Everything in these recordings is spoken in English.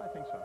I think so.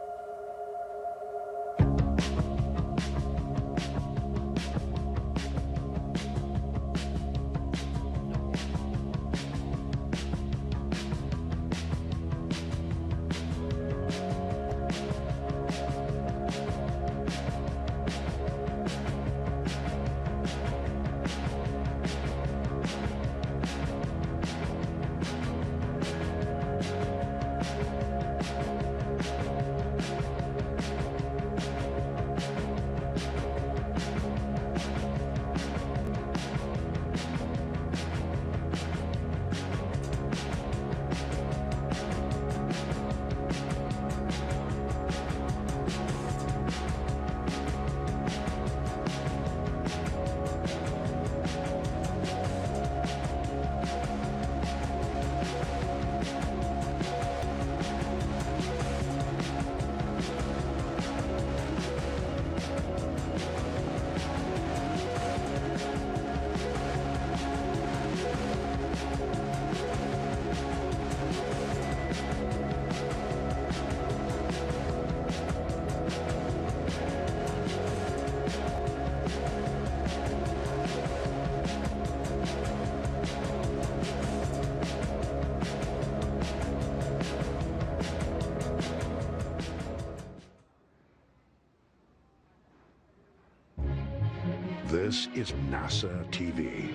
This is NASA TV.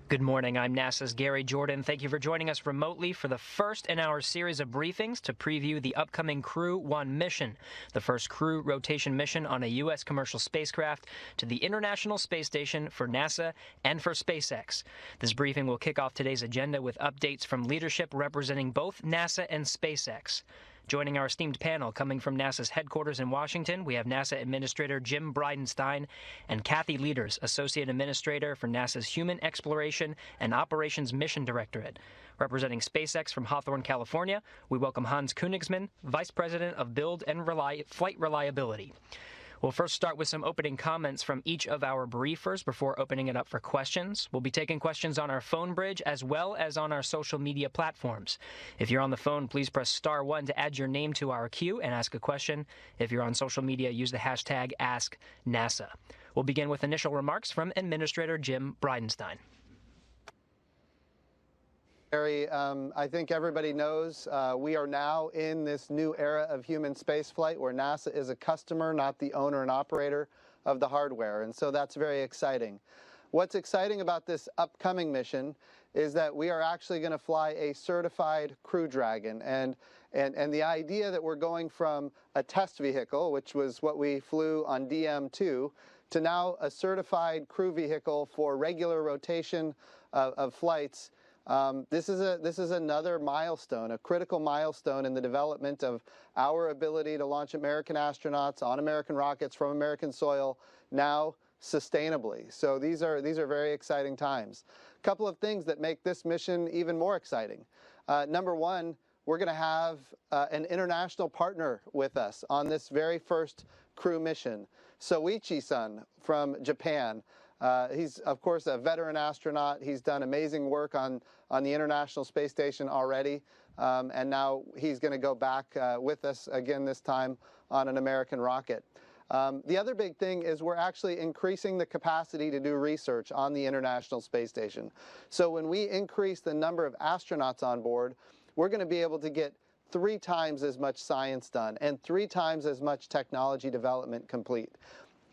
Good morning. I'm NASA's Gary Jordan. Thank you for joining us remotely for the first in our series of briefings to preview the upcoming Crew 1 mission, the first crew rotation mission on a U.S. commercial spacecraft to the International Space Station for NASA and for SpaceX. This briefing will kick off today's agenda with updates from leadership representing both NASA and SpaceX. Joining our esteemed panel, coming from NASA's headquarters in Washington, we have NASA Administrator Jim Bridenstine and Kathy Leaders, Associate Administrator for NASA's Human Exploration and Operations Mission Directorate. Representing SpaceX from Hawthorne, California, we welcome Hans Königsmann, Vice President of Build and Flight Reliability. We'll first start with some opening comments from each of our briefers before opening it up for questions. We'll be taking questions on our phone bridge as well as on our social media platforms. If you're on the phone, please press *1 to add your name to our queue and ask a question. If you're on social media, use the hashtag AskNASA. We'll begin with initial remarks from Administrator Jim Bridenstine. Gary, I think everybody knows we are now in this new era of human spaceflight where NASA is a customer, not the owner and operator of the hardware, and so that's very exciting. What's exciting about this upcoming mission is that we are actually going to fly a certified Crew Dragon, and the idea that we're going from a test vehicle, which was what we flew on DM2, to now a certified crew vehicle for regular rotation of flights This is another milestone, a critical milestone in the development of our ability to launch American astronauts on American rockets from American soil now sustainably. So these are very exciting times. A couple of things that make this mission even more exciting. Number one, we're going to have an international partner with us on this very first crew mission. Soichi-san from Japan. He's, of course, a veteran astronaut. He's done amazing work on the International Space Station already, and now he's going to go back with us again this time on an American rocket. The other big thing is we're actually increasing the capacity to do research on the International Space Station. So when we increase the number of astronauts on board, we're going to be able to get 3 times as much science done and 3 times as much technology development complete.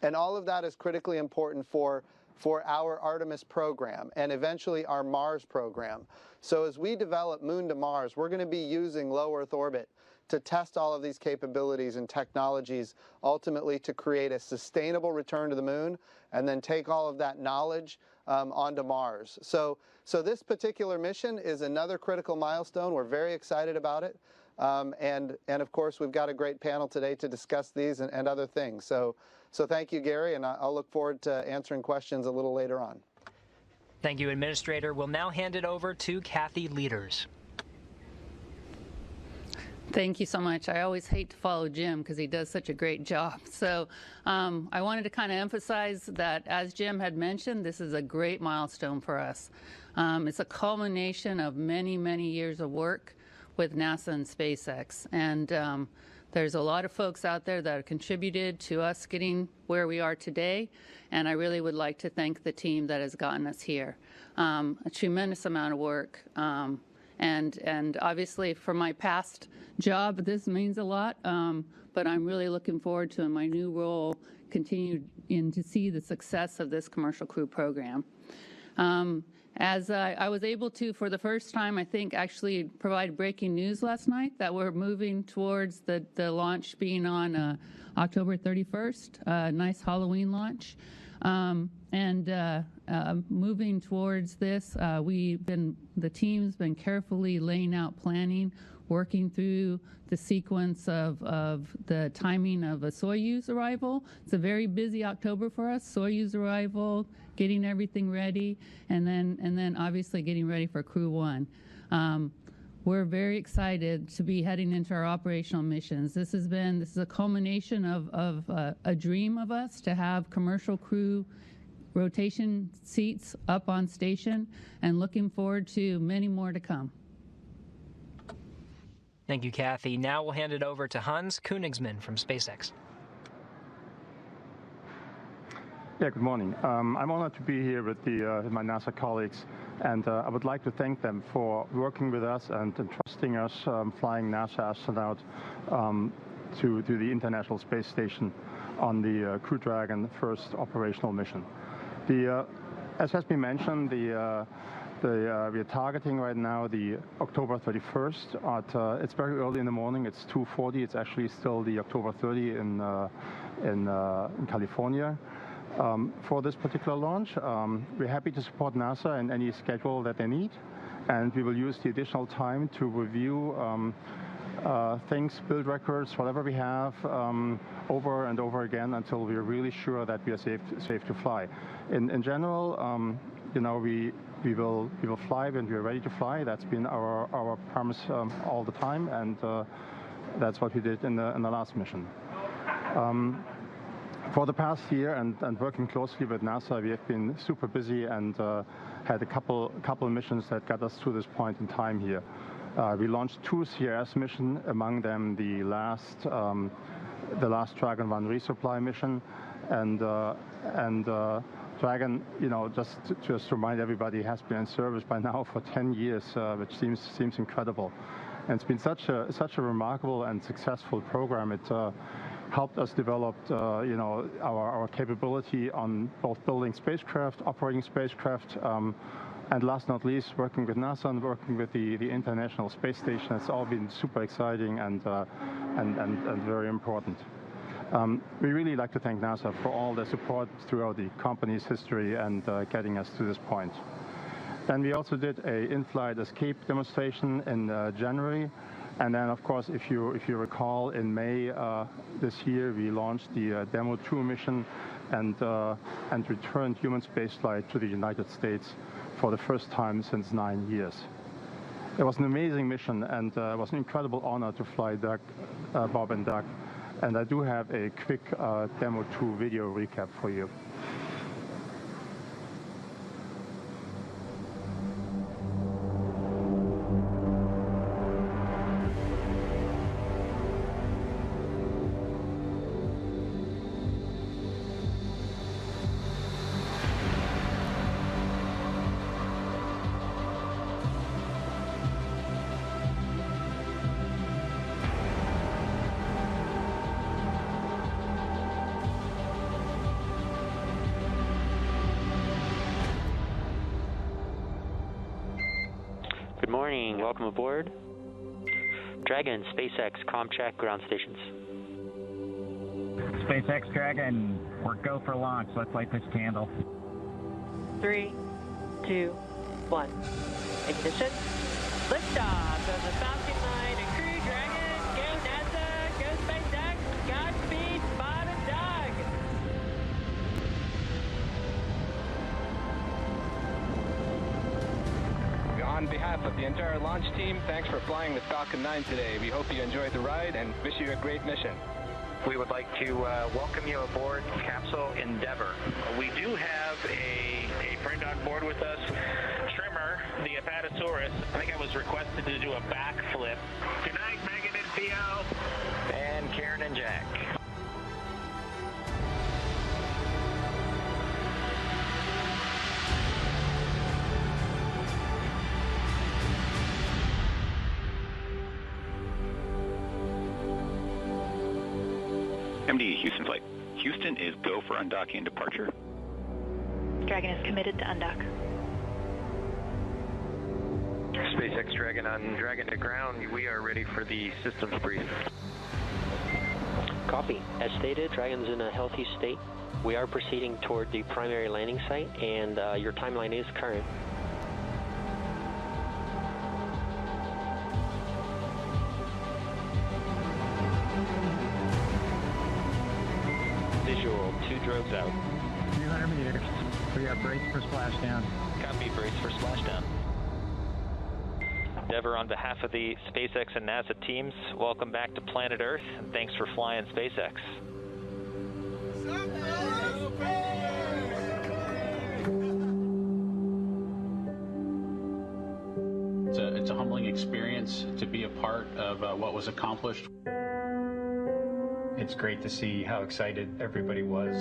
And all of that is critically important for our Artemis program and eventually our Mars program. So as we develop Moon to Mars, we're going to be using low Earth orbit to test all of these capabilities and technologies, ultimately to create a sustainable return to the Moon and then take all of that knowledge onto Mars. So this particular mission is another critical milestone. We're very excited about it. And of course, we've got a great panel today to discuss these and other things. So thank you, Gary, and I'll look forward to answering questions a little later on. Thank you, Administrator. We'll now hand it over to Kathy Leaders. Thank you so much. I always hate to follow Jim because he does such a great job. So I wanted to kind of emphasize that, as Jim had mentioned, this is a great milestone for us. It's a culmination of many, many years of work with NASA and SpaceX. And there's a lot of folks out there that have contributed to us getting where we are today. And I really would like to thank the team that has gotten us here. A tremendous amount of work. And obviously, for my past job, this means a lot, but I'm really looking forward to, in my new role, continuing to see the success of this commercial crew program. As I was able to, for the first time, I think, actually provide breaking news last night that we're moving towards the launch being on October 31st, a nice Halloween launch. Moving towards this, the team's been carefully laying out planning, working through the sequence of the timing of a Soyuz arrival. It's a very busy October for us. Soyuz arrival, getting everything ready, and then obviously getting ready for Crew 1. We're very excited to be heading into our operational missions. This is a culmination of a dream of us to have commercial crew rotation seats up on station, and looking forward to many more to come. Thank you, Kathy. Now we'll hand it over to Hans Koenigsmann from SpaceX. Yeah, good morning. I'm honored to be here with my NASA colleagues, and I would like to thank them for working with us and entrusting us flying NASA astronauts to the International Space Station on the Crew Dragon first operational mission. As has been mentioned, we are targeting right now the October 31st. It's very early in the morning. It's 2:40. It's actually still the October 30 in California. For this particular launch, we're happy to support NASA in any schedule that they need, and we will use the additional time to review things, build records, whatever we have, over and over again until we're really sure that we are safe to fly. In general, we will fly when we are ready to fly. That's been our promise all the time, and that's what we did in the last mission. For the past year and working closely with NASA, we have been super busy and had a couple missions that got us to this point in time here. We launched 2 CRS missions, among them the last Dragon 1 resupply mission, and Dragon, just to remind everybody, has been in service by now for 10 years, which seems incredible. And it's been such a remarkable and successful program. It helped us develop, our capability on both building spacecraft, operating spacecraft, and last not least, working with NASA and working with the International Space Station. It's all been super exciting and very important. We really like to thank NASA for all their support throughout the company's history and getting us to this point. Then we also did a in-flight escape demonstration in January. And then, of course, if you recall, in May this year, we launched the Demo 2 mission and returned human spaceflight to the United States for the first time since 9 years. It was an amazing mission, and it was an incredible honor to fly Bob and Doug. And I do have a quick Demo 2 video recap for you. Good morning, welcome aboard. Dragon, SpaceX, ComCheck, ground stations. SpaceX Dragon, we're go for launch. Let's light this candle. 3, 2, 1. Ignition. Liftoff of the Falcon 9 and Crew Dragon. Go NASA, go SpaceX, Godspeed, Bob and Doug. On behalf of the entire launch team, thanks for flying with Falcon 9 today. We hope you enjoyed the ride and wish you a great mission. We would like to welcome you aboard Capsule Endeavor. We do have a friend on board with us, Trimmer, the Apatosaurus. I think I was requested to do a backflip. Good night, Megan and Theo. And Karen and Jack. MD, Houston flight. Houston is go for undocking and departure. Dragon is committed to undock. SpaceX Dragon on Dragon to ground. We are ready for the systems brief. Copy. As stated, Dragon's in a healthy state. We are proceeding toward the primary landing site, and your timeline is current. Visual, 2 drogues out. 300 meters. We have brakes for splashdown. Copy, brakes for splashdown. Endeavor, on behalf of the SpaceX and NASA teams, welcome back to planet Earth, and thanks for flying SpaceX. It's a humbling experience to be a part of what was accomplished. It's great to see how excited everybody was.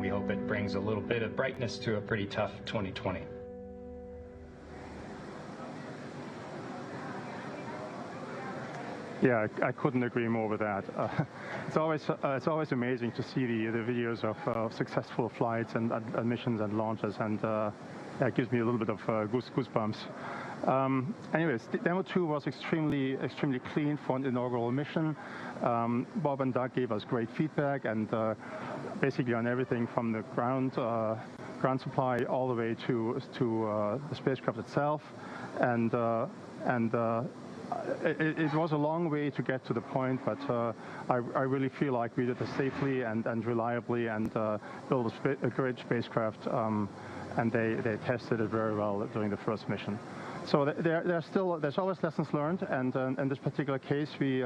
We hope it brings a little bit of brightness to a pretty tough 2020. Yeah, I couldn't agree more with that. It's always amazing to see the videos of successful flights and missions and launches, and it gives me a little bit of goosebumps. Anyways, Demo 2 was extremely clean for an inaugural mission. Bob and Doug gave us great feedback, and basically on everything from the ground supply all the way to the spacecraft itself, and it was a long way to get to the point, but I really feel like we did it safely and reliably, and built a great spacecraft, and they tested it very well during the first mission. So there's always lessons learned, and in this particular case, we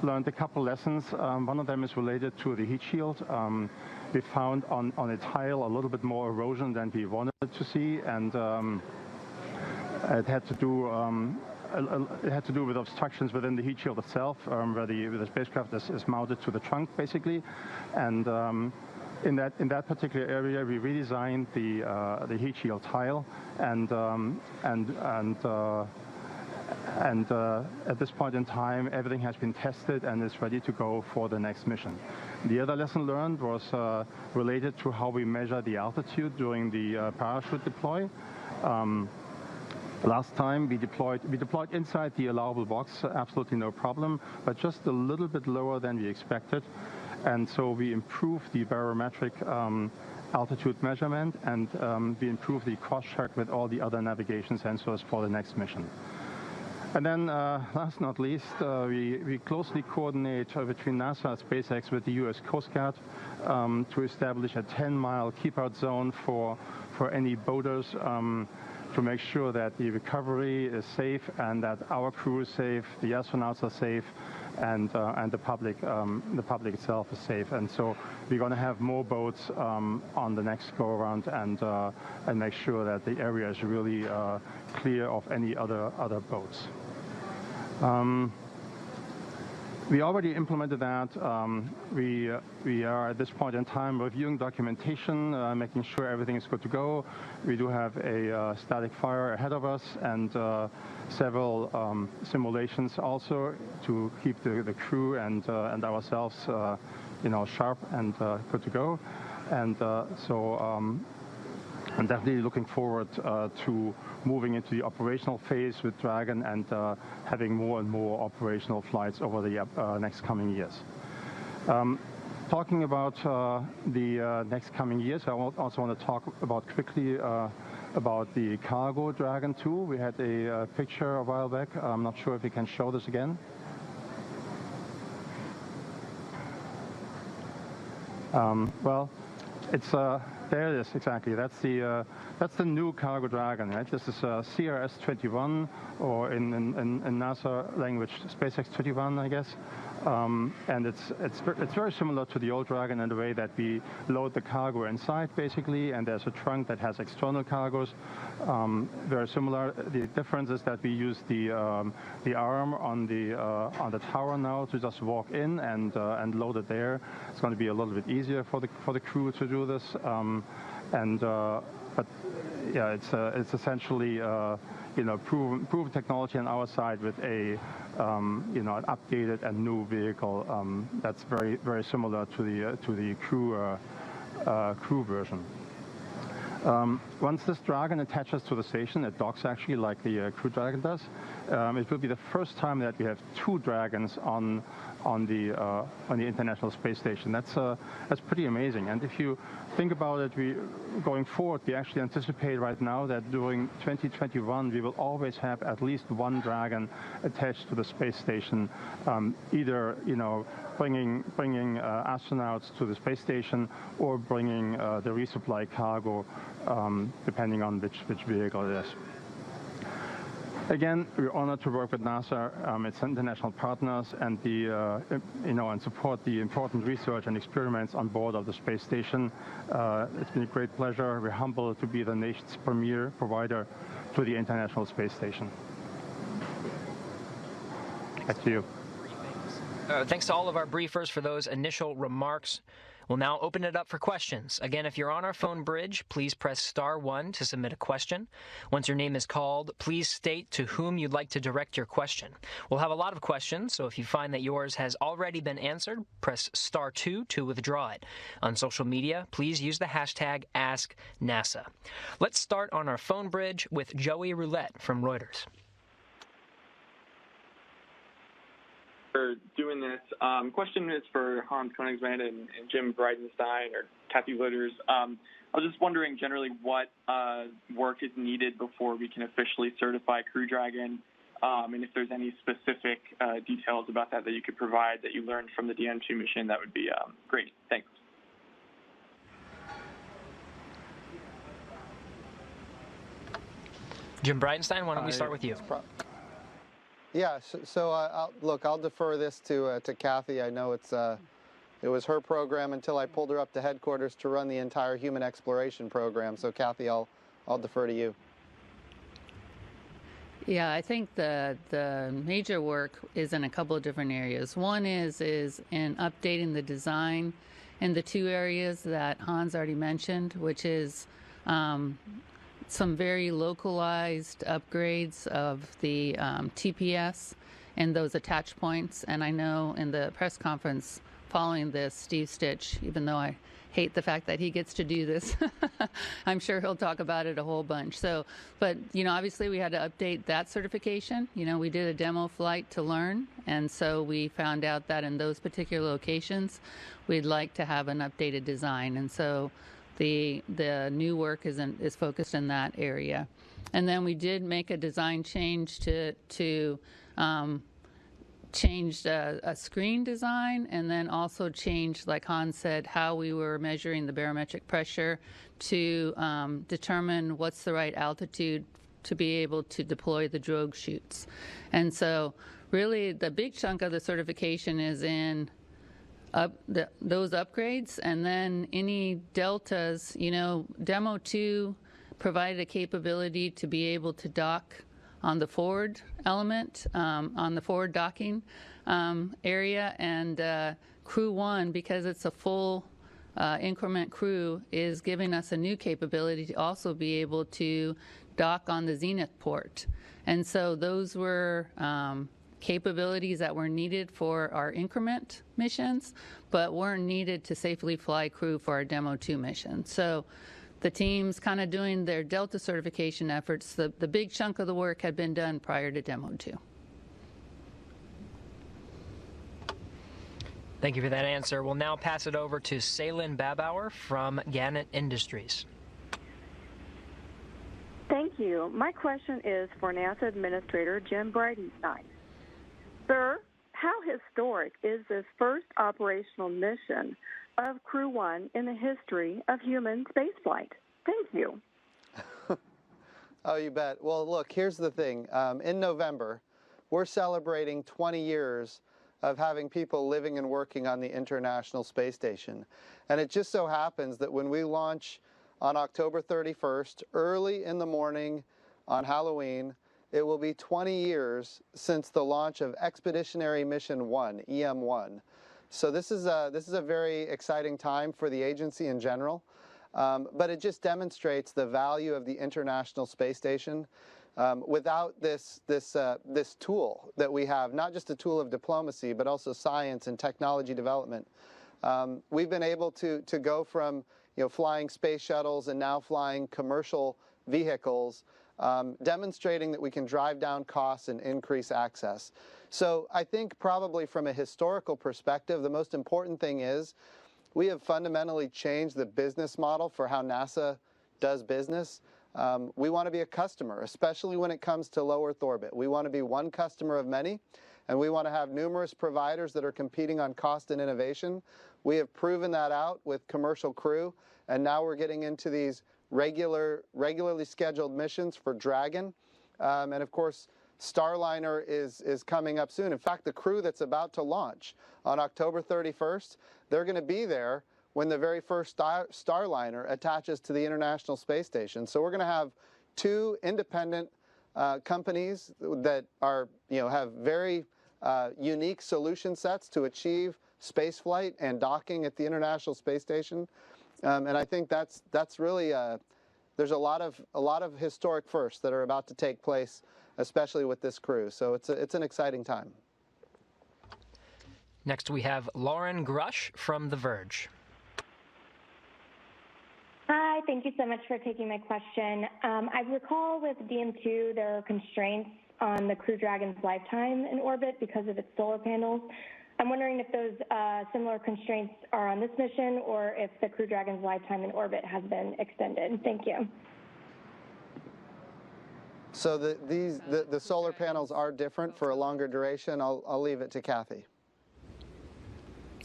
learned a couple lessons. One of them is related to the heat shield. We found on a tile a little bit more erosion than we wanted to see, and it had to do with obstructions within the heat shield itself, where the spacecraft is mounted to the trunk, basically, and in that particular area, we redesigned the heat shield tile, and at this point in time, everything has been tested and is ready to go for the next mission. The other lesson learned was related to how we measure the altitude during the parachute deploy. Last time we deployed inside the allowable box, absolutely no problem, but just a little bit lower than we expected. And so we improved the barometric altitude measurement, and we improve the cross-check with all the other navigation sensors for the next mission. And then, last not least, we closely coordinate between NASA and SpaceX with the U.S. Coast Guard to establish a 10-mile keep-out zone for any boaters to make sure that the recovery is safe and that our crew is safe, the astronauts are safe, and the public itself is safe. And so we're going to have more boats on the next go-around and make sure that the area is really clear of any other boats. We already implemented that. We are at this point in time reviewing documentation, making sure everything is good to go. We do have a static fire ahead of us and several simulations also to keep the crew and ourselves, sharp and good to go. And so I'm definitely looking forward to moving into the operational phase with Dragon and having more and more operational flights over the next coming years. Talking about the next coming years, I also want to talk about quickly about the cargo Dragon 2. We had a picture a while back. I'm not sure if we can show this again. Well, it's there it is, exactly. That's the new cargo Dragon, right? This is CRS-21, or in NASA language, SpaceX 21, I guess. And it's very similar to the old Dragon in the way that we load the cargo inside, basically, and there's a trunk that has external cargos. Very similar. The difference is that we use the arm on the tower now to just walk in and load it there. It's going to be a little bit easier for the crew to do this. But yeah, it's essentially proven technology on our side with an updated and new vehicle that's very, very similar to the crew version. Once this Dragon attaches to the station, it docks actually like the Crew Dragon does. It will be the first time that we have two Dragons on the International Space Station. That's pretty amazing. And if you think about it, going forward, we actually anticipate right now that during 2021 we will always have at least one Dragon attached to the space station, either bringing astronauts to the space station or bringing the resupply cargo, depending on which vehicle it is. Again, we're honored to work with NASA, its international partners, and and support the important research and experiments on board of the space station. It's been a great pleasure. We're humbled to be the nation's premier provider to the International Space Station. Back to you. Thanks to all of our briefers for those initial remarks. We'll now open it up for questions. Again, if you're on our phone bridge, please press *1 to submit a question. Once your name is called, please state to whom you'd like to direct your question. We'll have a lot of questions, so if you find that yours has already been answered, press *2 to withdraw it. On social media, please use the hashtag #AskNASA. Let's start on our phone bridge with Joey Roulette from Reuters. For doing this. Question is for Hans Koenigsmann and Jim Bridenstine or Kathy Litters. I was just wondering generally what work is needed before we can officially certify Crew Dragon, and if there's any specific details about that you could provide that you learned from the DM2 mission, that would be great. Thanks. Jim Bridenstine, why don't we start with you? Yeah, so I'll defer this to Kathy. I know it was her program until I pulled her up to headquarters to run the entire human exploration program. So Kathy, I'll defer to you. Yeah, I think the major work is in a couple of different areas. One is in updating the design in the two areas that Hans already mentioned, which is some very localized upgrades of the TPS and those attach points. And I know in the press conference following this, Steve Stitch, even though I hate the fact that he gets to do this, I'm sure he'll talk about it a whole bunch. So, but, obviously we had to update that certification. We did a demo flight to learn. And so we found out that in those particular locations, we'd like to have an updated design. And so the new work is focused in that area. And then we did make a design change to changed a screen design, and then also changed, like Hans said, how we were measuring the barometric pressure to determine what's the right altitude to be able to deploy the drogue chutes. And so really the big chunk of the certification is in those upgrades, and then any deltas. Demo 2 provided a capability to be able to dock on the forward element, on the forward docking area, and Crew 1, because it's a full increment crew, is giving us a new capability to also be able to dock on the zenith port. And so those were capabilities that were needed for our increment missions, but weren't needed to safely fly crew for our Demo 2 mission. So the team's kind of doing their Delta certification efforts. The big chunk of the work had been done prior to Demo 2. Thank you for that answer. We'll now pass it over to Salen Babauer from Gannett Industries. Thank you. My question is for NASA Administrator Jim Bridenstine. Sir, how historic is this first operational mission of Crew 1 in the history of human spaceflight? Thank you. Oh, you bet. Well, look, here's the thing. In November, we're celebrating 20 years of having people living and working on the International Space Station. And it just so happens that when we launch on October 31st, early in the morning on Halloween, it will be 20 years since the launch of Expeditionary Mission 1, EM1. So this is a very exciting time for the agency in general, but it just demonstrates the value of the International Space Station. Without this tool that we have, not just a tool of diplomacy, but also science and technology development, we've been able to go from flying space shuttles and now flying commercial vehicles, demonstrating that we can drive down costs and increase access. So I think probably from a historical perspective, the most important thing is we have fundamentally changed the business model for how NASA does business. We want to be a customer, especially when it comes to low Earth orbit. We want to be one customer of many, and we want to have numerous providers that are competing on cost and innovation. We have proven that out with commercial crew, and now we're getting into these regularly scheduled missions for Dragon. And of course, Starliner is coming up soon. In fact, the crew that's about to launch on October 31st, they're going to be there when the very first Starliner attaches to the International Space Station. So we're going to have two independent companies that are, have very unique solution sets to achieve spaceflight and docking at the International Space Station. And I think that's really there's a lot of historic firsts that are about to take place, especially with this crew. So it's an exciting time. Next, we have Lauren Grush from The Verge. Hi, thank you so much for taking my question. I recall with DM2 there are constraints on the Crew Dragon's lifetime in orbit because of its solar panels. I'm wondering if those similar constraints are on this mission or if the Crew Dragon's lifetime in orbit has been extended. Thank you. So the solar panels are different for a longer duration. I'll leave it to Kathy.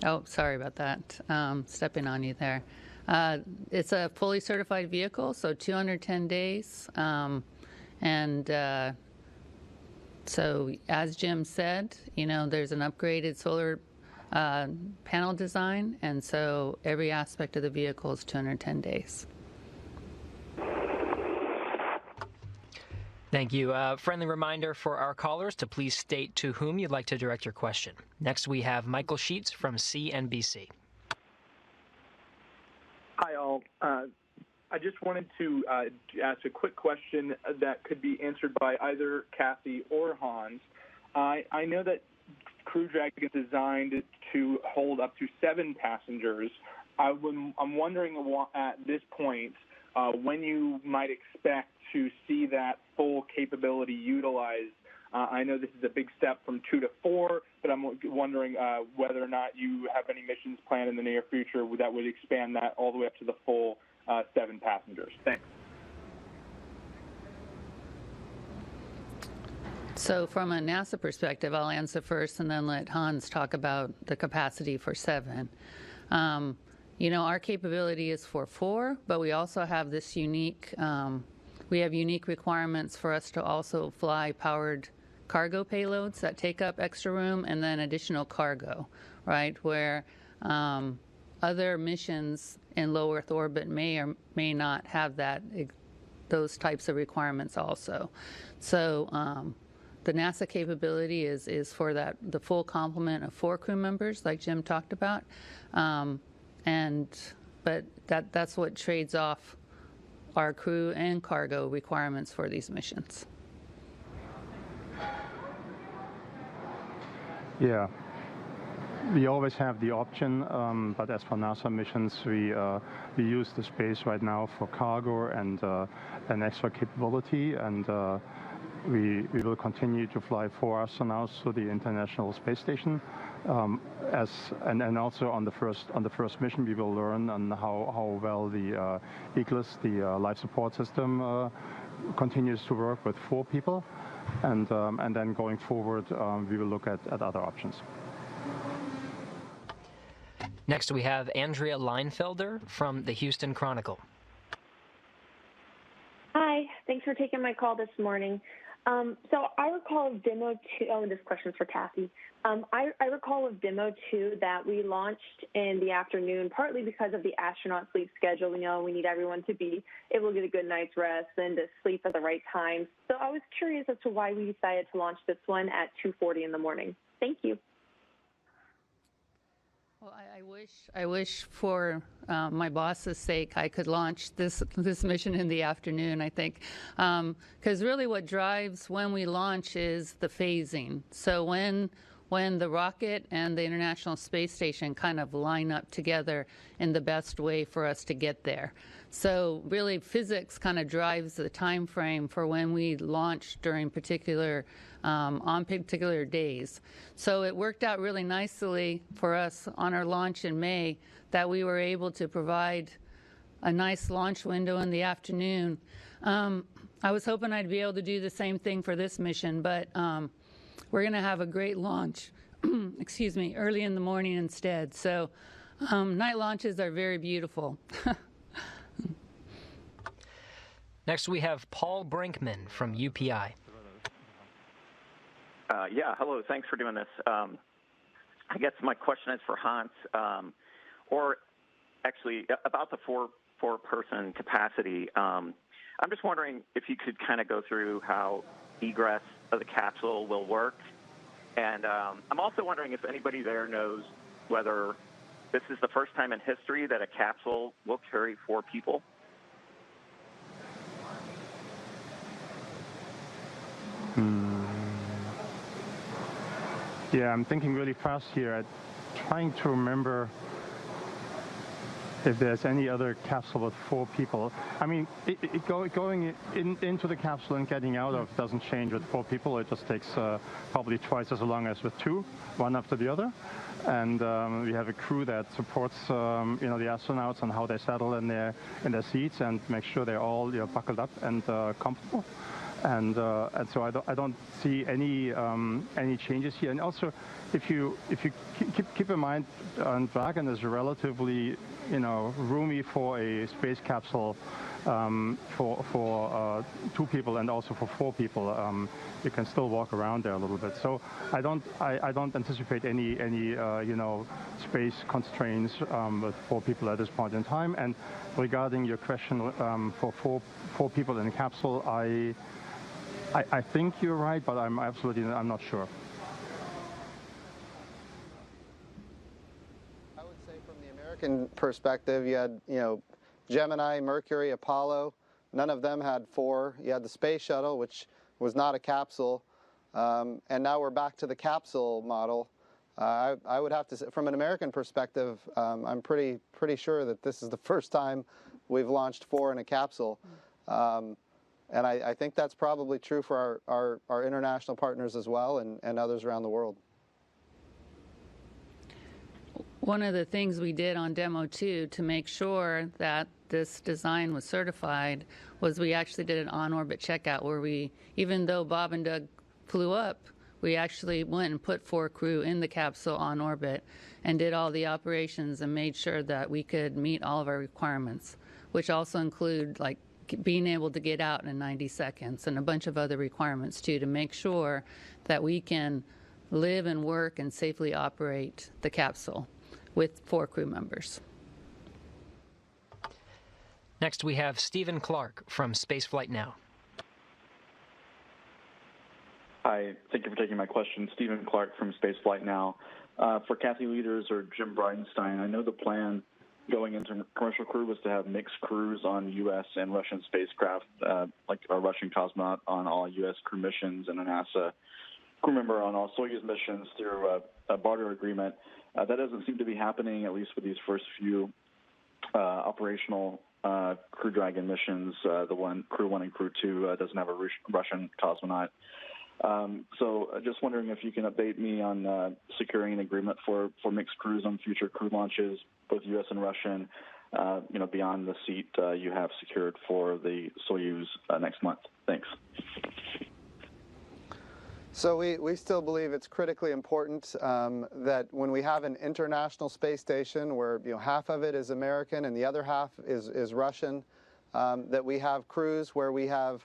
Oh, sorry about that. Stepping on you there. It's a fully certified vehicle, so 210 days. So as Jim said, there's an upgraded solar panel design, and so every aspect of the vehicle is 210 days. Thank you. Friendly reminder for our callers to please state to whom you'd like to direct your question. Next, we have Michael Sheets from CNBC. Hi, all. I just wanted to ask a quick question that could be answered by either Kathy or Hans. I know that Crew Dragon is designed to hold up to 7 passengers. I'm wondering at this point when you might expect to see that full capability utilized. I know this is a big step from 2 to 4, but I'm wondering whether or not you have any missions planned in the near future that would expand that all the way up to the full 7 passengers? Thanks. So from a NASA perspective, I'll answer first and then let Hans talk about the capacity for 7. Our capability is for 4, but we also have this unique, we have unique requirements for us to also fly powered cargo payloads that take up extra room and then additional cargo, right, where other missions in low Earth orbit may or may not have those types of requirements also. So the NASA capability is for the full complement of 4 crew members, like Jim talked about, but that's what trades off our crew and cargo requirements for these missions. Yeah. We always have the option, but as for NASA missions, we use the space right now for cargo and an extra capability, and we will continue to fly 4 astronauts to the International Space Station. And also on the first mission, we will learn on how well the ECLSS, the life support system, continues to work with 4 people, and then going forward, we will look at other options. Next, we have Andrea Leinfelder from the Houston Chronicle. Hi, thanks for taking my call this morning. So I recall of Demo 2, this question's for Kathy. I recall of Demo 2 that we launched in the afternoon, partly because of the astronaut sleep schedule. We need everyone to be able to get a good night's rest and to sleep at the right time. So I was curious as to why we decided to launch this one at 2:40 in the morning. Thank you. Well, I wish for my boss's sake I could launch this mission in the afternoon, I think, because really what drives when we launch is the phasing. So when the rocket and the International Space Station kind of line up together in the best way for us to get there. So really physics kind of drives the time frame for when we launch during on particular days. So it worked out really nicely for us on our launch in May that we were able to provide a nice launch window in the afternoon. I was hoping I'd be able to do the same thing for this mission, but we're going to have a great launch, excuse me, early in the morning instead. So night launches are very beautiful. Next, we have Paul Brinkman from UPI. Yeah, hello. Thanks for doing this. I guess my question is for Hans, or actually about the four-person capacity. I'm just wondering if you could kind of go through how egress of the capsule will work. And I'm also wondering if anybody there knows whether this is the first time in history that a capsule will carry 4 people. Yeah, I'm thinking really fast here, trying to remember if there's any other capsule with 4 people. I mean, going into the capsule and getting out of doesn't change with 4 people. It just takes probably twice as long as with 2, one after the other. And we have a crew that supports the astronauts on how they settle in their seats and make sure they're all buckled up and comfortable. And so I don't see any changes here. And also, if you keep in mind, Dragon is relatively roomy for a space capsule for 2 people and also for 4 people. You can still walk around there a little bit. So I don't anticipate any space constraints with 4 people at this point in time. And regarding your question for four people in a capsule, I think you're right, but I'm not sure. I would say from the American perspective, you had Gemini, Mercury, Apollo. None of them had 4. You had the space shuttle, which was not a capsule, and now we're back to the capsule model. I would have to say, from an American perspective, I'm pretty sure that this is the first time we've launched 4 in a capsule. And I think that's probably true for our international partners as well and others around the world. One of the things we did on Demo 2 to make sure that this design was certified was we actually did an on-orbit checkout where we, even though Bob and Doug flew up, we actually went and put 4 crew in the capsule on orbit and did all the operations and made sure that we could meet all of our requirements, which also include like being able to get out in 90 seconds and a bunch of other requirements too to make sure that we can live and work and safely operate the capsule with 4 crew members. Next, we have Stephen Clark from Spaceflight Now. Hi, thank you for taking my question. Stephen Clark from Spaceflight Now. For Kathy Lueders or Jim Bridenstine, I know the plan going into commercial crew was to have mixed crews on U.S. and Russian spacecraft, like a Russian cosmonaut on all U.S. crew missions and a NASA crew member on all Soyuz missions through a barter agreement. That doesn't seem to be happening, at least with these first few operational Crew Dragon missions. Crew 1 and Crew 2 doesn't have a Russian cosmonaut. So just wondering if you can update me on securing an agreement for mixed crews on future crew launches, both U.S. and Russian, beyond the seat you have secured for the Soyuz next month. Thanks. So we still believe it's critically important that when we have an international space station where half of it is American and the other half is Russian, that we have crews where we have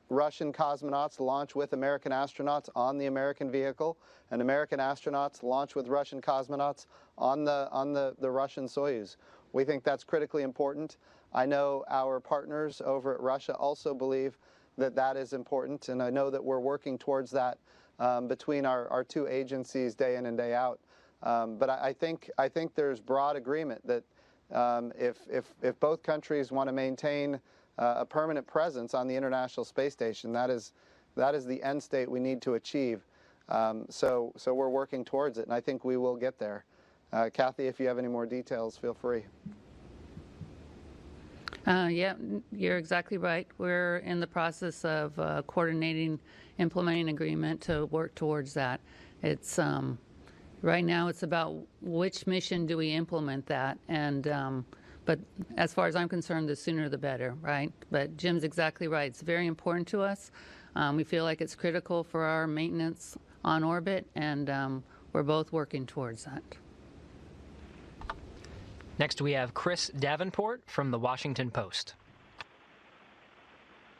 Russian cosmonauts launch with American astronauts on the American vehicle, and American astronauts launch with Russian cosmonauts on the Russian Soyuz. We think that's critically important. I know our partners over at Russia also believe that is important, and I know that we're working towards that between our 2 agencies day in and day out. But I think there's broad agreement that if both countries want to maintain a permanent presence on the International Space Station, that is the end state we need to achieve. So we're working towards it, and I think we will get there. Kathy, if you have any more details, feel free. Yeah, you're exactly right. We're in the process of coordinating, implementing agreement to work towards that. It's right now it's about which mission do we implement that, and but as far as I'm concerned, the sooner the better, right? But Jim's exactly right. It's very important to us. We feel like it's critical for our maintenance on orbit, and we're both working towards that. Next, we have Chris Davenport from The Washington Post.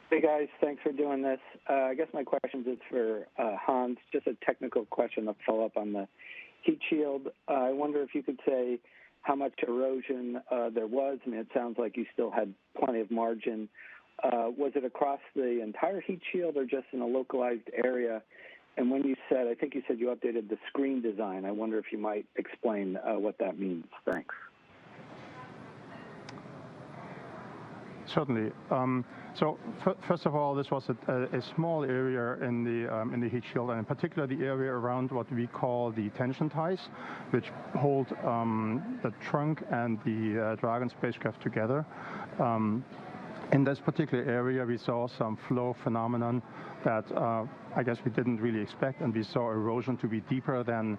Hey, guys. Thanks for doing this. I guess my question is for Hans. Just a technical question to follow up on the heat shield. I wonder if you could say how much erosion there was. I mean, it sounds like you still had plenty of margin. Was it across the entire heat shield or just in a localized area? And when you said, I think you said you updated the screen design, I wonder if you might explain what that means. Thanks. Certainly. So first of all, this was a small area in the heat shield, and in particular the area around what we call the tension ties, which hold the trunk and the Dragon spacecraft together. In this particular area, we saw some flow phenomenon that I guess we didn't really expect, and we saw erosion to be deeper than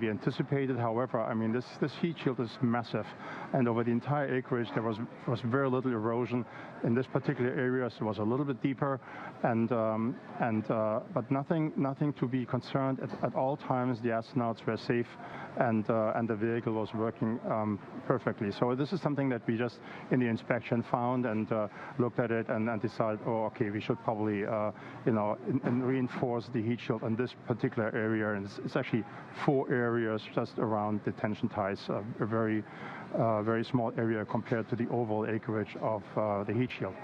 we anticipated. However, I mean, this heat shield is massive, and over the entire acreage there was very little erosion. In this particular area, it was a little bit deeper, but nothing to be concerned. At all times, the astronauts were safe, and the vehicle was working perfectly. So this is something that we just in the inspection found and looked at it and decided, oh, okay, we should probably and reinforce the heat shield in this particular area. And it's actually 4 areas just around the tension ties, a very small area compared to the overall acreage of the heat shield.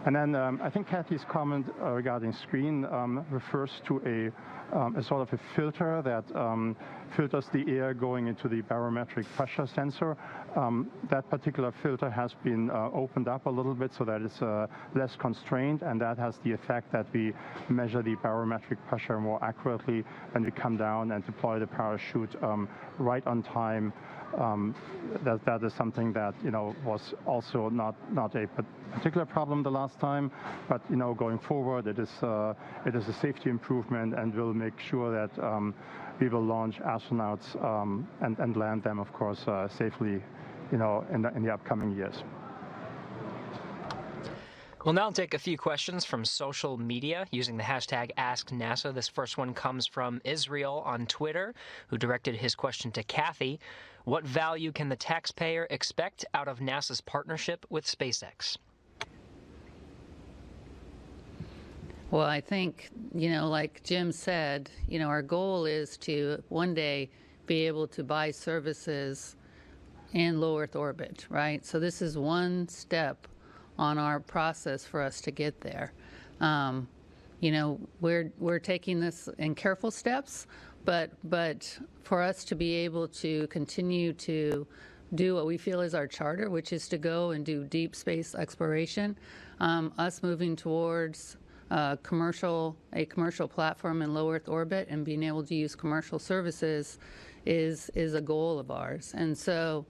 And then I think Kathy's comment regarding screen refers to a sort of a filter that filters the air going into the barometric pressure sensor. That particular filter has been opened up a little bit so that it's less constrained, and that has the effect that we measure the barometric pressure more accurately when we come down and deploy the parachute right on time. That is something that was also not a particular problem the last time, but going forward it is a safety improvement, and we'll make sure that we will launch astronauts and land them, of course, safely in the upcoming years. We'll now take a few questions from social media using the hashtag AskNASA. This first one comes from Israel on Twitter, who directed his question to Kathy. What value can the taxpayer expect out of NASA's partnership with SpaceX? Well, I think, like Jim said, our goal is to one day be able to buy services in low Earth orbit, right? So this is one step on our process for us to get there. We're taking this in careful steps, but for us to be able to continue to do what we feel is our charter, which is to go and do deep space exploration, us moving towards a commercial platform in low Earth orbit and being able to use commercial services is a goal of ours. And so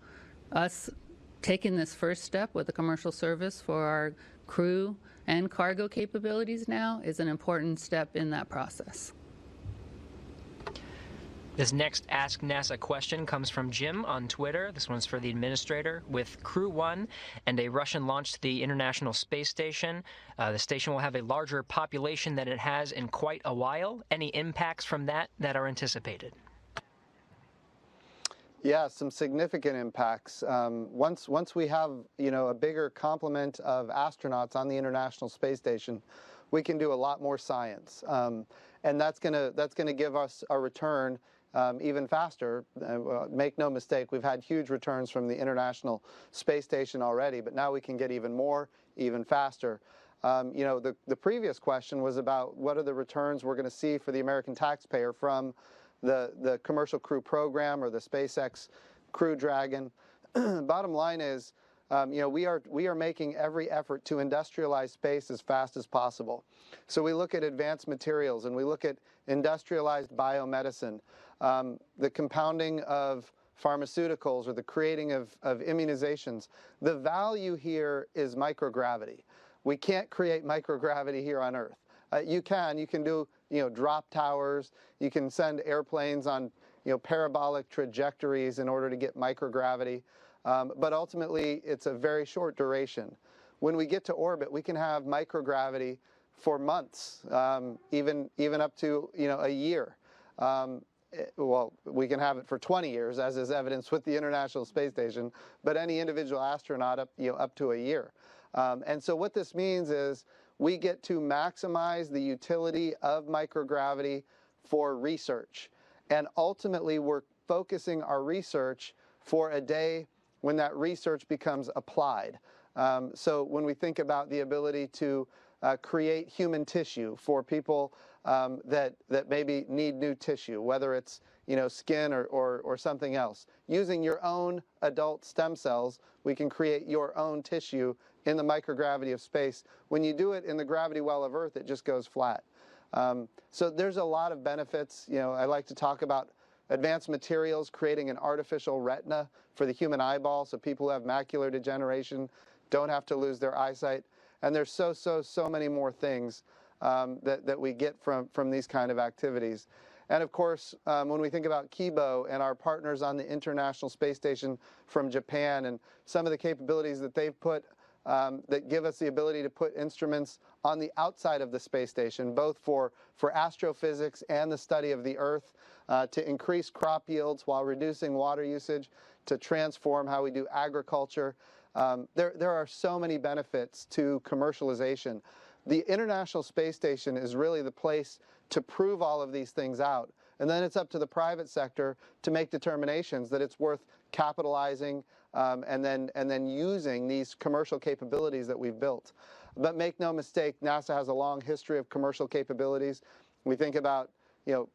us taking this first step with a commercial service for our crew and cargo capabilities now is an important step in that process. This next Ask NASA question comes from Jim on Twitter. This one's for the administrator. With Crew 1 and a Russian launch to the International Space Station, the station will have a larger population than it has in quite a while. Any impacts from that are anticipated? Yeah, some significant impacts. Once we have a bigger complement of astronauts on the International Space Station, we can do a lot more science, and that's gonna give us a return even faster. Make no mistake, we've had huge returns from the International Space Station already, but now we can get even more, even faster. The previous question was about what are the returns we're going to see for the American taxpayer from the Commercial Crew Program or the SpaceX Crew Dragon. Bottom line is, we are making every effort to industrialize space as fast as possible. So we look at advanced materials and we look at industrialized biomedicine, the compounding of pharmaceuticals or the creating of immunizations. The value here is microgravity. We can't create microgravity here on Earth. You can do drop towers. You can send airplanes on parabolic trajectories in order to get microgravity. But ultimately, it's a very short duration. When we get to orbit, we can have microgravity for months, even up to a year. Well, we can have it for 20 years, as is evidenced with the International Space Station. But any individual astronaut up to a year. And so what this means is we get to maximize the utility of microgravity for research. And ultimately, we're focusing our research for a day when that research becomes applied. So when we think about the ability to create human tissue for people that maybe need new tissue, whether it's skin or something else, using your own adult stem cells, we can create your own tissue in the microgravity of space. When you do it in the gravity well of Earth, it just goes flat. So there's a lot of benefits. I like to talk about advanced materials, creating an artificial retina for the human eyeball so people who have macular degeneration don't have to lose their eyesight. And there's so many more things that we get from these kind of activities. And of course, when we think about Kibo and our partners on the International Space Station from Japan and some of the capabilities that they've put that give us the ability to put instruments on the outside of the space station, both for astrophysics and the study of the Earth, to increase crop yields while reducing water usage, to transform how we do agriculture. There are so many benefits to commercialization. The International Space Station is really the place to prove all of these things out. And then it's up to the private sector to make determinations that it's worth capitalizing and then using these commercial capabilities that we've built. But make no mistake, NASA has a long history of commercial capabilities. We think about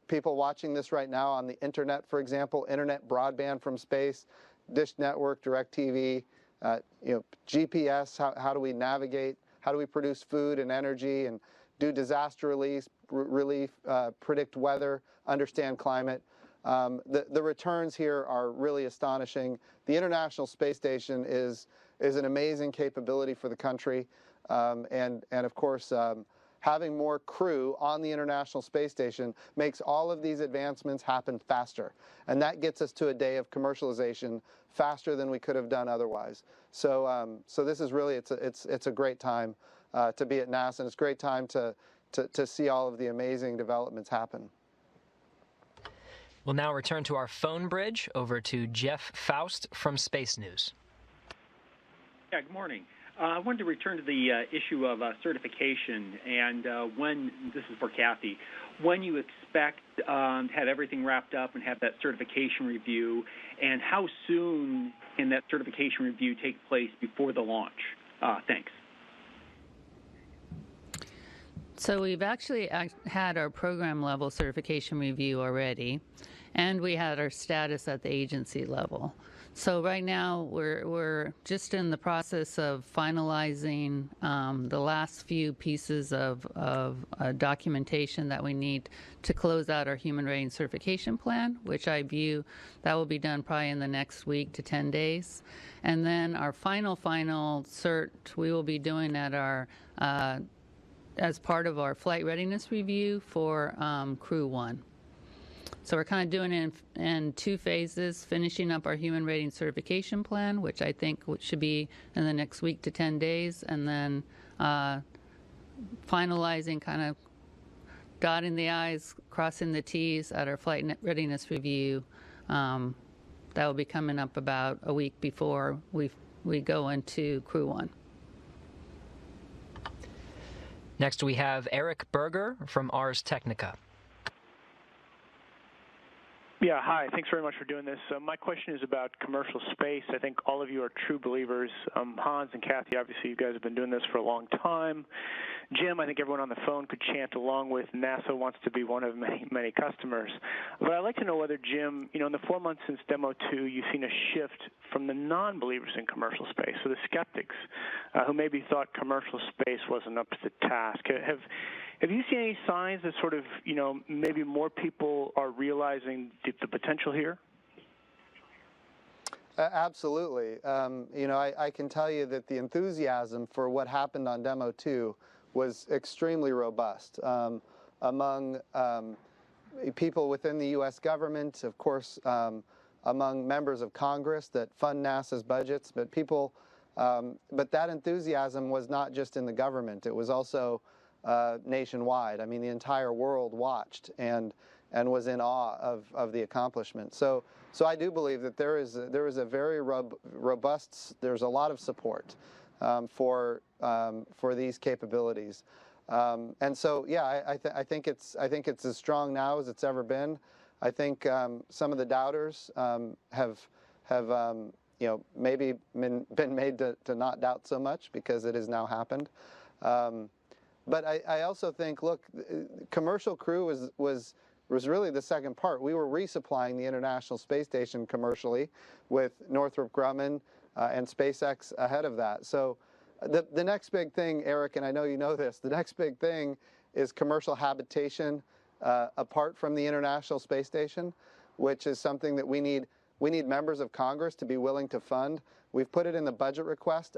people watching this right now on the internet, for example, internet broadband from space, Dish Network, DirecTV, GPS, how do we navigate, how do we produce food and energy and do disaster relief, predict weather, understand climate. The returns here are really astonishing. The International Space Station is an amazing capability for the country, and of course having more crew on the International Space Station makes all of these advancements happen faster. And that gets us to a day of commercialization faster than we could have done otherwise. So, so this is really, it's a great time to be at NASA, and it's a great time to see all of the amazing developments happen. We'll now return to our phone bridge over to Jeff Faust from Space News. Yeah, good morning. I wanted to return to the issue of certification, and when, this is for Kathy, when you expect to have everything wrapped up and have that certification review, and how soon can that certification review take place before the launch? Thanks. So we've actually had our program level certification review already, and we had our status at the agency level. So right now we're just in the process of finalizing the last few pieces of documentation that we need to close out our human rating certification plan, which I view that will be done probably in the next week to 10 days. And then our final cert we will be doing at our as part of our flight readiness review for Crew 1. So we're kind of doing it in two phases, finishing up our human rating certification plan, which I think should be in the next week to 10 days, and then finalizing, kind of dotting the I's, crossing the T's at our flight readiness review. That will be coming up about a week before we go into Crew 1. Next, we have Eric Berger from Ars Technica. Yeah, hi. Thanks very much for doing this. My question is about commercial space. I think all of you are true believers. Hans and Kathy, obviously you guys have been doing this for a long time. Jim, I think everyone on the phone could chant along with NASA wants to be one of many, many customers. But I'd like to know whether, Jim, in the 4 months since Demo 2, you've seen a shift from the non-believers in commercial space, so the skeptics who maybe thought commercial space wasn't up to the task. Have you seen any signs that sort of, maybe more people are realizing the potential here? Absolutely. I can tell you that the enthusiasm for what happened on Demo 2 was extremely robust among people within the U.S. government, of course, among members of Congress that fund NASA's budgets, but but that enthusiasm was not just in the government. It was also nationwide. I mean, the entire world watched and was in awe of the accomplishment. So I do believe that there is a very robust. There's a lot of support for these capabilities, and so yeah, I think it's as strong now as it's ever been. I think some of the doubters have maybe been made to not doubt so much because it has now happened. But I also think, look, commercial crew was really the second part. We were resupplying the International Space Station commercially with Northrop Grumman and SpaceX ahead of that. So the next big thing, Eric, and I know you know this, the next big thing is commercial habitation apart from the International Space Station, which is something that we need members of Congress to be willing to fund. We've put it in the budget request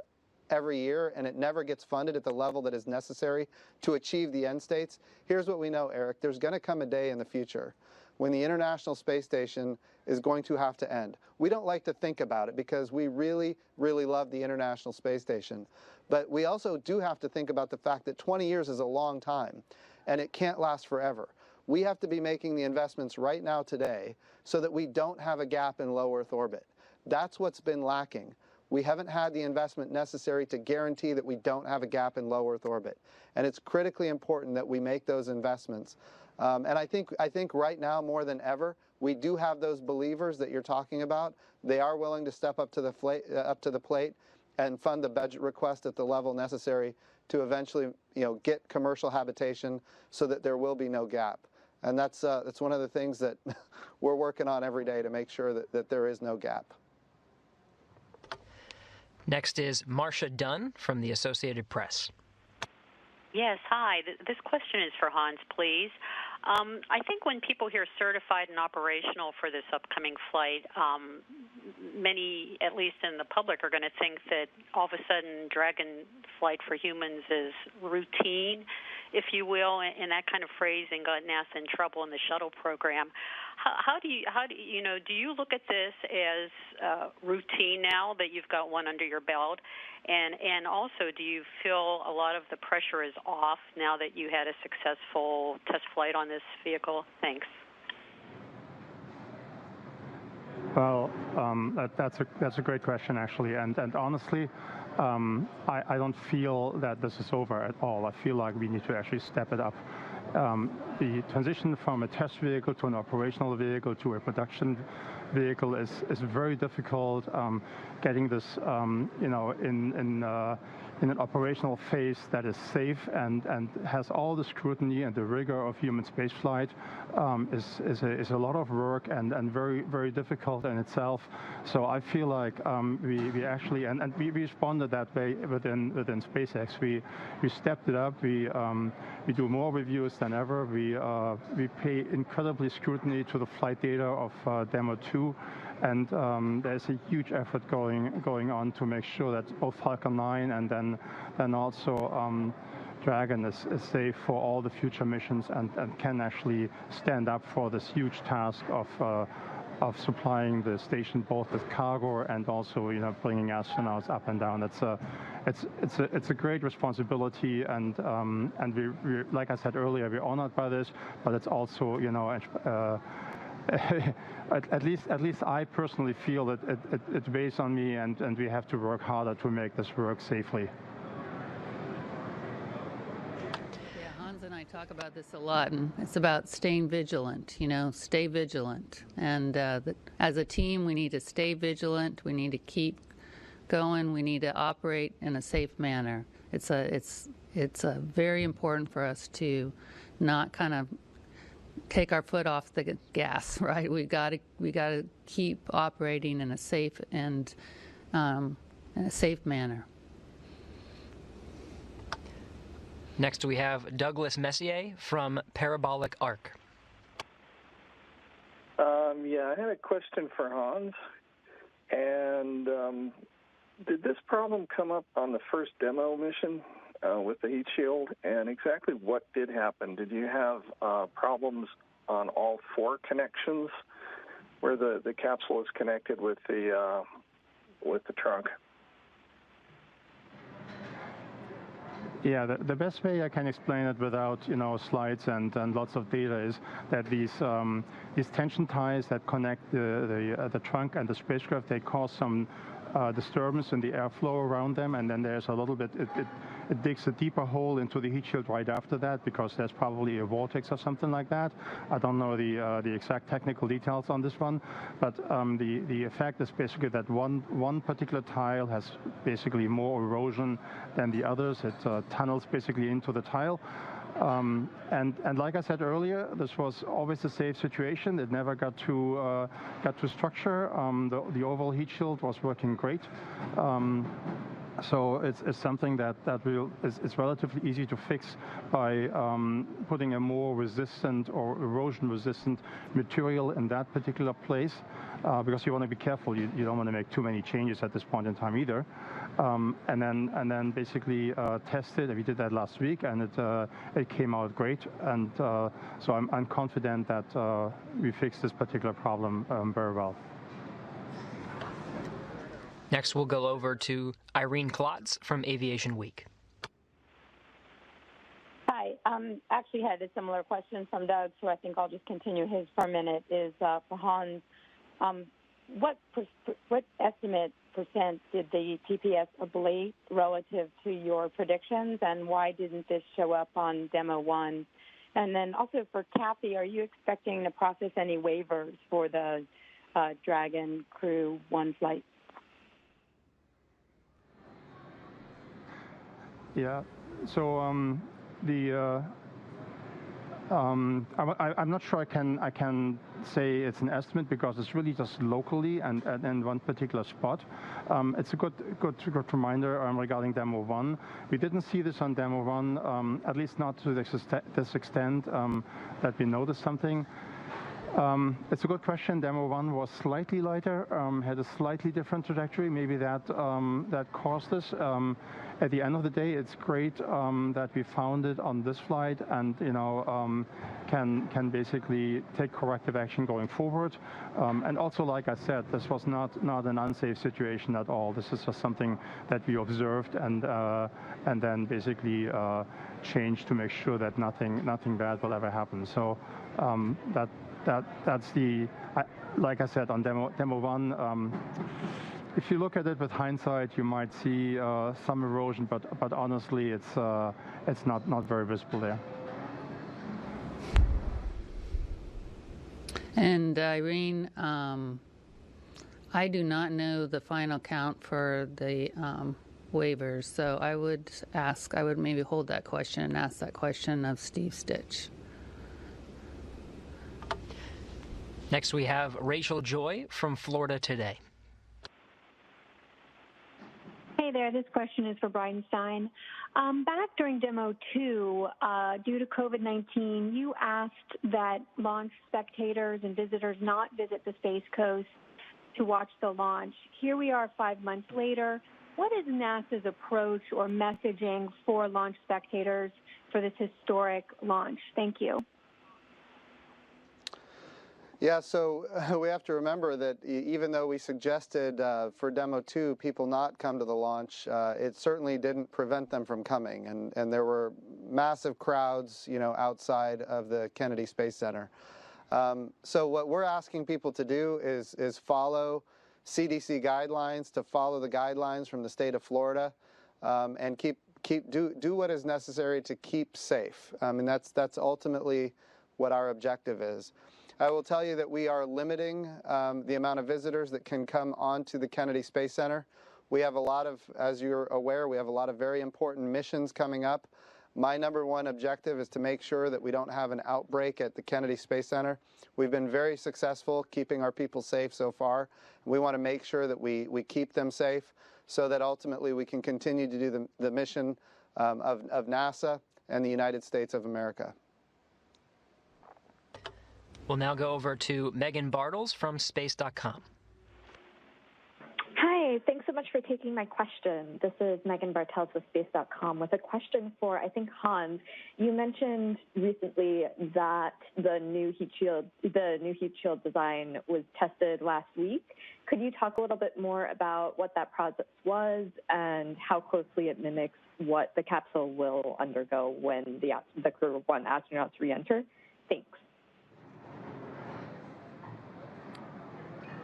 every year, and it never gets funded at the level that is necessary to achieve the end states. Here's what we know, Eric. There's going to come a day in the future when the International Space Station is going to have to end. We don't like to think about it because we really, really love the International Space Station. But we also do have to think about the fact that 20 years is a long time, and it can't last forever. We have to be making the investments right now today so that we don't have a gap in low Earth orbit. That's what's been lacking. We haven't had the investment necessary to guarantee that we don't have a gap in low Earth orbit. And it's critically important that we make those investments. And I think right now more than ever, we do have those believers that you're talking about. They are willing to step up to the plate and fund the budget request at the level necessary to eventually, get commercial habitation so that there will be no gap. And that's one of the things that we're working on every day to make sure that there is no gap. Next is Marcia Dunn from the Associated Press. Yes, hi. This question is for Hans, please. I think when people hear certified and operational for this upcoming flight, many, at least in the public, are going to think that all of a sudden Dragon flight for humans is routine. if you will, in that kind of phrasing, got NASA in trouble in the shuttle program. How do you look at this as routine now that you've got one under your belt? And also, do you feel a lot of the pressure is off now that you had a successful test flight on this vehicle? Thanks. Well, that's a great question, actually. And honestly, I don't feel that this is over at all. I feel like we need to actually step it up. The transition from a test vehicle to an operational vehicle to a production vehicle is very difficult. Getting this, in an operational phase that is safe and has all the scrutiny and the rigor of human spaceflight is a lot of work and very, very difficult in itself. So I feel like we actually and we responded that way within SpaceX. We stepped it up. We do more reviews than ever. We pay incredibly scrutiny to the flight data of Demo 2. And there's a huge effort going on to make sure that both Falcon 9 and then also Dragon is safe for all the future missions and can actually stand up for this huge task of supplying the station both with cargo and also bringing astronauts up and down. It's a great responsibility, and we like I said earlier, we're honored by this, but it's also at least I personally feel that it weighs on me, and we have to work harder to make this work safely. Yeah, Hans and I talk about this a lot, and it's about staying vigilant, stay vigilant. And as a team, we need to stay vigilant. We need to keep going. We need to operate in a safe manner. It's very important for us to not kind of take our foot off the gas, right? We got to keep operating in a safe and in a safe manner. Next, we have Douglas Messier from Parabolic Arc. Yeah, I had a question for Hans. And did this problem come up on the first demo mission with the heat shield? And exactly what did happen? Did you have problems on all 4 connections where the capsule is connected with the trunk? Yeah, the best way I can explain it without slides and lots of data is that these tension ties that connect the trunk and the spacecraft, they cause some disturbance in the airflow around them, and then there's a little bit, it digs a deeper hole into the heat shield right after that because there's probably a vortex or something like that. I don't know the exact technical details on this one, but the effect is basically that one particular tile has basically more erosion than the others. It tunnels basically into the tile. And like I said earlier, this was always a safe situation. It never got to structure. The overall heat shield was working great. So it's something that is relatively easy to fix by putting a more resistant or erosion-resistant material in that particular place, because you want to be careful. You don't want to make too many changes at this point in time either. And then basically test it. We did that last week, and it came out great. And so I'm confident that we fixed this particular problem very well. Next, we'll go over to Irene Klotz from Aviation Week. Hi. Actually had a similar question from Doug, so I think I'll just continue his for a minute, is for Hans. What estimate percent did the TPS ablate relative to your predictions, and why didn't this show up on Demo 1? And then also for Kathy, are you expecting to process any waivers for the Dragon Crew 1 flight? Yeah, so I'm not sure I can say it's an estimate because it's really just locally and in one particular spot. It's a good reminder regarding Demo 1. We didn't see this on Demo 1, at least not to this extent that we noticed something. It's a good question. Demo 1 was slightly lighter, had a slightly different trajectory. Maybe that caused this. At the end of the day, it's great that we found it on this flight, and can basically take corrective action going forward. And also, like I said, this was not an unsafe situation at all. This is just something that we observed and then basically changed to make sure that nothing bad will ever happen. So that's like I said on demo 1. If you look at it with hindsight, you might see some erosion, but honestly, it's not very visible there. And Irene, I do not know the final count for the waivers, so I would maybe hold that question and ask that question of Steve Stitch. Next, we have Rachel Joy from Florida Today. Hey there, this question is for Bridenstine. Back during Demo 2, due to COVID-19, you asked that launch spectators and visitors not visit the Space Coast to watch the launch. Here we are 5 months later. What is NASA's approach or messaging for launch spectators for this historic launch? Thank you. Yeah, so we have to remember that even though we suggested for Demo 2 people not come to the launch, it certainly didn't prevent them from coming. And there were massive crowds, outside of the Kennedy Space Center. So what we're asking people to do is follow CDC guidelines, to follow the guidelines from the state of Florida, and do what is necessary to keep safe. I mean, that's ultimately what our objective is. I will tell you that we are limiting the amount of visitors that can come onto the Kennedy Space Center. We have a lot of, as you're aware, we have a lot of very important missions coming up. My number one objective is to make sure that we don't have an outbreak at the Kennedy Space Center. We've been very successful keeping our people safe so far. We want to make sure that we keep them safe so that ultimately we can continue to do the mission of NASA and the United States of America. We'll now go over to Megan Bartles from Space.com. Hi, thanks so much for taking my question. This is Megan Bartels with Space.com with a question for, I think, Hans. You mentioned recently that the new heat shield design was tested last week. Could you talk a little bit more about what that process was and how closely it mimics what the capsule will undergo when the Crew 1 astronauts re-enter? Thanks.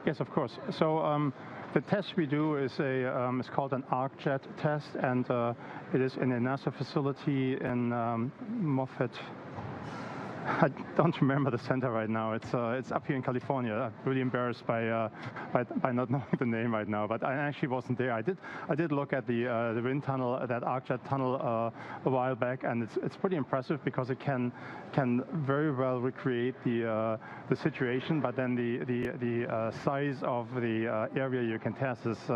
Yes, of course. So the test we do is it's called an ArcJet test, and it is in a NASA facility in Moffett. I don't remember the center right now. It's up here in California. I'm really embarrassed by not knowing the name right now. But I actually wasn't there. I did look at the wind tunnel, that ArcJet tunnel, a while back, and it's pretty impressive because it can very well recreate the situation. But then the size of the area you can test is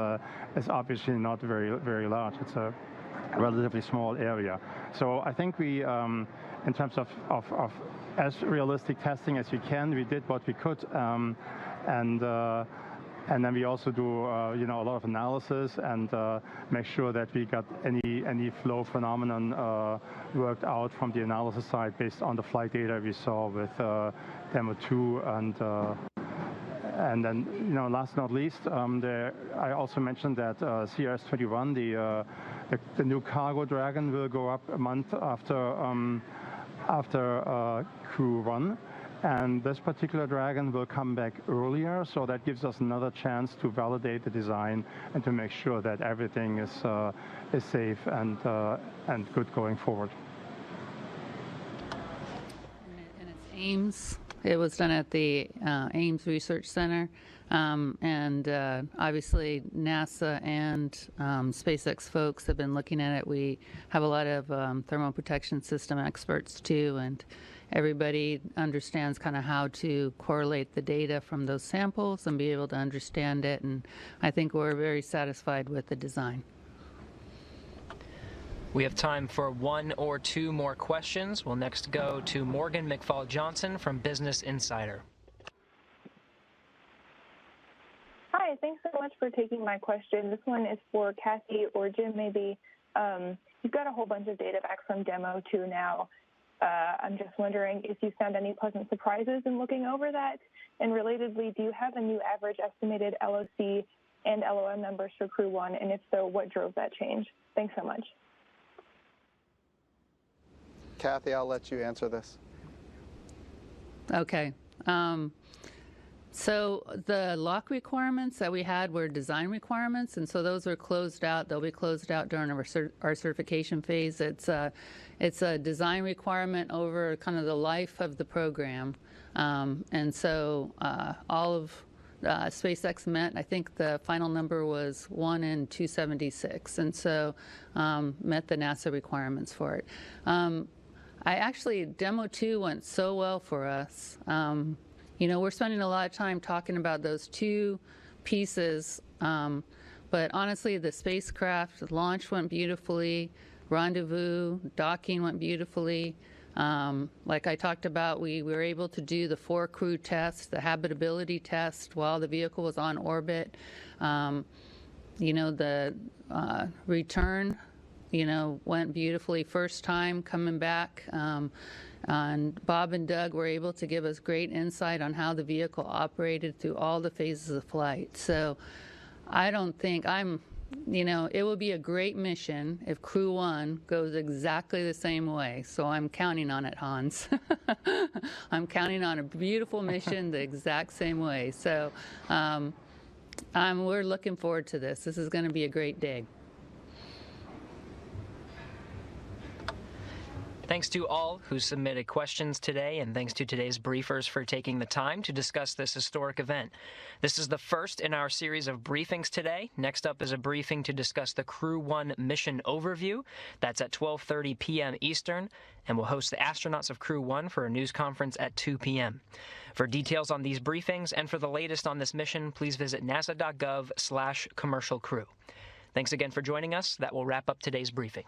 obviously not very large. It's a relatively small area. So I think we, in terms of as realistic testing as we can, we did what we could, and then we also do a lot of analysis and make sure that we got any flow phenomenon worked out from the analysis side based on the flight data we saw with Demo 2 and then last but not least, I also mentioned that CRS-21, the new cargo Dragon, will go up a month after Crew 1, and this particular Dragon will come back earlier, so that gives us another chance to validate the design and to make sure that everything is safe and good going forward. And it's Ames. It was done at the Ames Research Center, and obviously NASA and SpaceX folks have been looking at it. We have a lot of thermal protection system experts too, and everybody understands kind of how to correlate the data from those samples and be able to understand it, and I think we're very satisfied with the design. We have time for one or two more questions. We'll next go to Morgan McFall Johnson from Business Insider. thanks so much for taking my question. This one is for Kathy or Jim, maybe. You've got a whole bunch of data back from Demo 2 now. I'm just wondering if you found any pleasant surprises in looking over that. And relatedly, do you have a new average estimated LOC and LOM numbers for Crew 1? And if so, what drove that change? Thanks so much. Kathy, I'll let you answer this. Okay. So the lock requirements that we had were design requirements, and so those are closed out. They'll be closed out during our certification phase. It's a design requirement over kind of the life of the program, and so all of SpaceX met. I think the final number was 1 in 276, and so met the NASA requirements for it. Demo 2 went so well for us. You know, we're spending a lot of time talking about those two pieces, but honestly, the spacecraft launch went beautifully, rendezvous, docking went beautifully. Like I talked about, we were able to do the 4 crew test, the habitability test while the vehicle was on orbit. You know, the return, you know, went beautifully first time coming back. And Bob and Doug were able to give us great insight on how the vehicle operated through all the phases of flight. So I don't think it will be a great mission if Crew 1 goes exactly the same way. So I'm counting on it, Hans. I'm counting on a beautiful mission the exact same way. So we're looking forward to this. This is going to be a great day. Thanks to all who submitted questions today, and thanks to today's briefers for taking the time to discuss this historic event. This is the first in our series of briefings today. Next up is a briefing to discuss the Crew 1 mission overview. That's at 12:30 p.m. Eastern, and we'll host the astronauts of Crew 1 for a news conference at 2 p.m. For details on these briefings and for the latest on this mission, please visit nasa.gov/commercial crew. Thanks again for joining us. That will wrap up today's briefing.